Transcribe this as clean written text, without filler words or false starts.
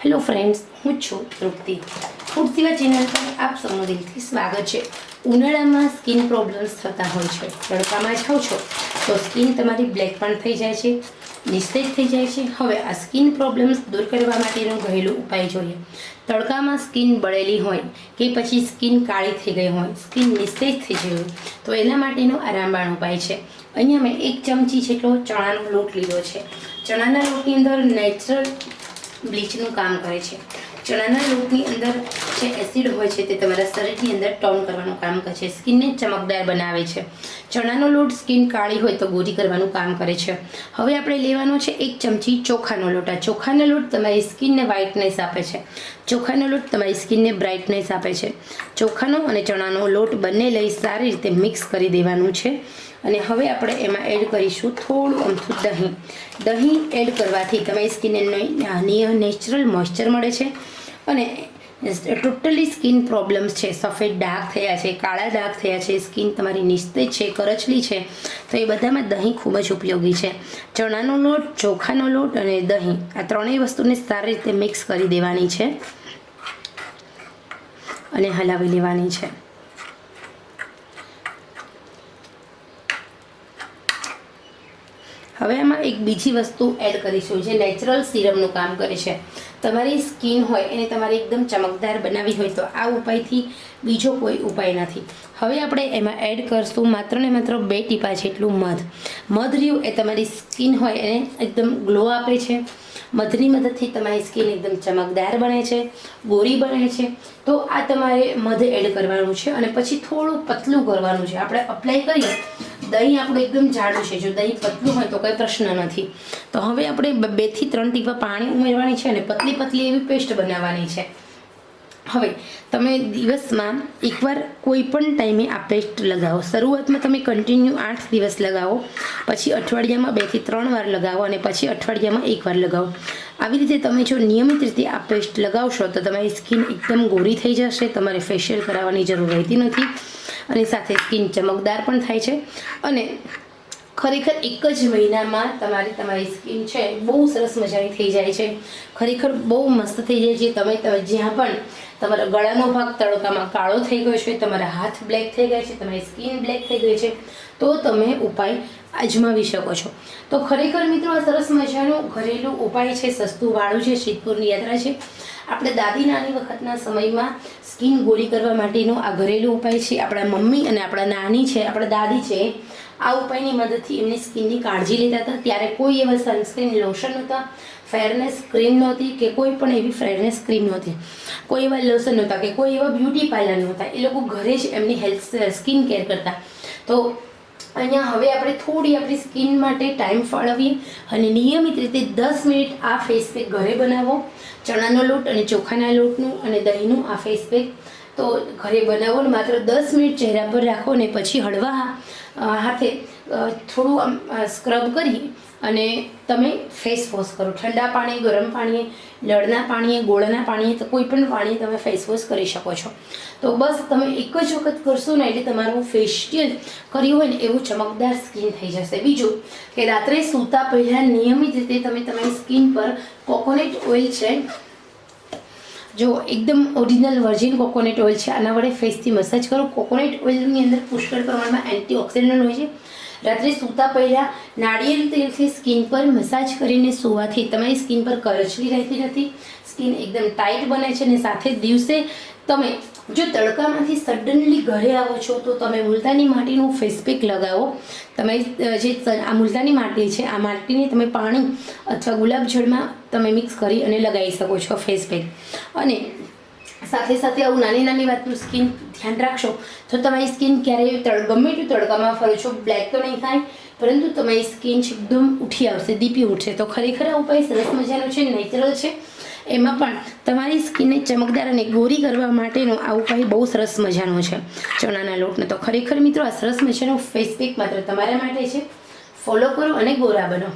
Hello friends, હું છું તૃપ્તિ. Food સેવા ચેનલ પર આપ સૌનું દિલથી સ્વાગત છે. ઉનાળામાં સ્કિન પ્રોબ્લેમ્સ થતા હોય છે. તડકામાં જાઓ છો તો સ્કિન તમારી બ્લેક પણ થઈ જાય છે, નિસ્તેજ થઈ જાય છે. હવે આ સ્કિન પ્રોબ્લેમ્સ દૂર કરવા માટેનો ઘરેલું ઉપાય જોઈએ. તડકામાં સ્કિન બળેલી હોય કે પછી સ્કિન કાળી થઈ ગઈ હોય, સ્કિન નિસ્તેજ થઈ ગઈ હોય તો એના માટેનો આ રામબાણ ઉપાય છે. અહીંયા મેં 1 ચમચી જેટલો ચણાનો લોટ લીધો છે. ચણાના લોટની અંદર નેચરલ બ્લીચનું કામ કરે છે. ચણાના લોટની અંદર જે એસિડ હોય છે તે તમારા શરીરની અંદર ટોન કરવાનું કામ કરે છે, સ્કિનને ચમકદાર બનાવે છે. ચણાનો લોટ સ્કિન કાળી હોય તો ગોરી કરવાનું કામ કરે છે. હવે આપણે લેવાનો છે 1 ચમચી ચોખાનો લોટ. આ ચોખાનો લોટ તમારી સ્કિનને વ્હાઇટનેસ આપે છે. ચોખાનો લોટ તમારી સ્કિનને બ્રાઇટનેસ આપે છે. ચોખાનો અને ચણાનો લોટ બંને લઈ સારી રીતે મિક્સ કરી દેવાનું છે. અને હવે આપણે એમાં એડ કરીશું થોડું અમથું દહીં. દહીં એડ કરવાથી તમારી સ્કિનને નેચરલ મોઇશ્ચર મળે છે અને ટોટલી સ્કિન પ્રોબ્લેમ્સ છે, સફેદ ડાઘ થયા છે, કાળા ડાઘ થયા છે, સ્કિન તમારી નિસ્તેજ છે, કરચલી છે, તો એ બધામાં દહીં ખૂબ જ ઉપયોગી છે. ચણાનો લોટ, ચોખાનો લોટ અને દહીં આ ત્રણેય વસ્તુને સારી રીતે મિક્સ કરી દેવાની છે અને હલાવી લેવાની છે. હવે આમાં એક બીજી વસ્તુ એડ કરીશું જે નેચરલ સિરમનું કામ કરે છે. તમારી સ્કિન હોય એને તમારે એકદમ ચમકદાર બનાવવી હોય તો આ ઉપાયથી બીજો કોઈ ઉપાય નથી. હવે આપણે એમાં એડ કરશું માત્ર ને માત્ર 2 ટીપા જેટલું મધ. મધ રહ્યું એ તમારી સ્કિન હોય એને એકદમ ગ્લો આપે છે. મધની મદદથી તમારી સ્કિન એકદમ ચમકદાર બને છે, ગોરી બને છે. તો આ તમારે મધ એડ કરવાનું છે અને પછી થોડું પતલું કરવાનું છે. આપણે અપ્લાય કરીએ, દહીં આપણું એકદમ જાડું છે, જો દહીં પતલું હોય તો કંઈ પ્રશ્ન નથી. તો હવે આપણે 2 થી 3 ટીપા પાણી ઉમેરવાની છે અને પતલી પતલી એવી પેસ્ટ બનાવવાની છે. હવે તમે દિવસમાં એકવાર કોઈ પણ ટાઈમે આ પેસ્ટ લગાવો. શરૂઆતમાં તમે કન્ટિન્યુ 8 દિવસ લગાવો, પછી અઠવાડિયામાં 2 થી 3 વાર લગાવો અને પછી અઠવાડિયામાં 1 વાર લગાવો. આવી રીતે તમે જો નિયમિત રીતે આ પેસ્ટ લગાવશો તો તમારી સ્કિન એકદમ ગોરી થઈ જશે. તમારે ફેશિયલ કરાવવાની જરૂર રહેતી નથી અને સાથે સ્કિન ચમકદાર પણ થાય છે અને ખરેખર 1 જ મહિનામાં તમારી સ્કિન છે બહુ સરસ મજાની થઈ જાય છે. ખરેખર બહુ મસ્ત થઈ જાય છે. તમે જ્યાં પણ તમારા ગળાનો ભાગ તડકામાં કાળો થઈ ગયો છે, તમારા હાથ બ્લેક થઈ ગયા છે, તમારી સ્કિન બ્લેક થઈ ગઈ છે તો તમે ઉપાય અજમાવી શકો છો. તો ખરેખર મિત્રો આ સરસ મજાનો ઘરેલું ઉપાય છે, સસ્તું વાળું છે, સિદ્ધપુરની યાત્રા છે. આપણે દાદી નાની વખતના સમયમાં સ્કિન ગોરી કરવા માટેનો આ ઘરેલું ઉપાય છે. આપણા મમ્મી અને આપણા નાની છે, આપણા દાદી છે, આ ઉપાયની મદદથી એમની સ્કિનની કાળજી લેતા હતા. ત્યારે કોઈ એવા સનસ્ક્રીન લોશન નહોતા, ફેરનેસ ક્રીમ નહોતી કે કોઈ પણ એવી ફેરનેસ ક્રીમ નહોતી, કોઈ એવા લોશન નહોતા કે કોઈ એવા બ્યુટી પાર્લર નહોતા. એ લોકો ઘરે જ એમની સ્કિન કેર કરતા. તો અહીંયા હવે આપણે થોડી આપણી સ્કિન માટે ટાઈમ ફાળવીએ અને નિયમિત રીતે 10 મિનિટ આ ફેસ પેક ઘરે બનાવો. ચણાનો લોટ અને ચોખાના લોટનું અને દહીંનું આ ફેસ પેક તો ઘરે બનાવો ને માત્ર 10 મિનિટ ચહેરા પર રાખો ને પછી હળવા હાથે થોડું આમ સ્ક્રબ કરી અને તમે ફેસ વોશ કરો. ઠંડા પાણી, ગરમ પાણીએ, લળના પાણીએ, ગોળના પાણીએ, તો કોઈ પણ પાણીએ તમે ફેસ વોશ કરી શકો છો. તો બસ તમે એક જ વખત કરશો ને એટલે તમારું ફેશિયલ કર્યું હોય ને એવું ચમકદાર સ્કિન થઈ જશે. બીજું કે રાત્રે સૂતા પહેલાં નિયમિત રીતે તમે તમારી સ્કિન પર કોકોનટ ઓઇલ છે, જો એકદમ ઓરિજિનલ વર્જિન કોકોનટ ઓઇલ છે, આના વડે ફેસથી મસાજ કરો. કોકોનટ ઓઇલની અંદર પુષ્કળ પ્રમાણમાં એન્ટીઓક્સિડન્ટ હોય છે. રાત્રે સૂતા પહેલાં નાળિયેર તેલથી સ્કિન પર મસાજ કરીને સૂવાથી તમારી સ્કિન પર કરચલી રહેતી નથી, સ્કિન એકદમ ટાઈટ બને છે. અને સાથે દિવસે તમે જો તડકામાંથી સડનલી ઘરે આવો છો તો તમે મુલતાની માટીનું ફેસ પેક લગાવો. તમારી જે આ મુલતાની માટી છે, આ માટીને તમે પાણી અથવા ગુલાબજળમાં તમે મિક્સ કરી અને લગાવી શકો છો ફેસ પેક. અને સાથે સાથે આવું નાની નાની વાતનું સ્કિન ધ્યાન રાખશો તો તમારી સ્કિન ક્યારેય ગમે તેટલું તડકામાં ફરો છો બ્લેક તો નહીં થાય, પરંતુ તમારી સ્કિન એકદમ ઉઠી આવશે, દીપી ઉઠશે. તો ખરેખર આ ઉપાય સરસ મજાનો છે, નેચરલ છે. એમાં પણ તમારી સ્કિનને ચમકદાર અને ગોરી કરવા માટેનો આ ઉપાય બહુ સરસ મજાનો છે ચણાના લોટનો. તો ખરેખર મિત્રો આ સરસ મજાનો ફેસ પેક માત્ર તમારા માટે છે. ફોલો કરો અને ગોરા બનો.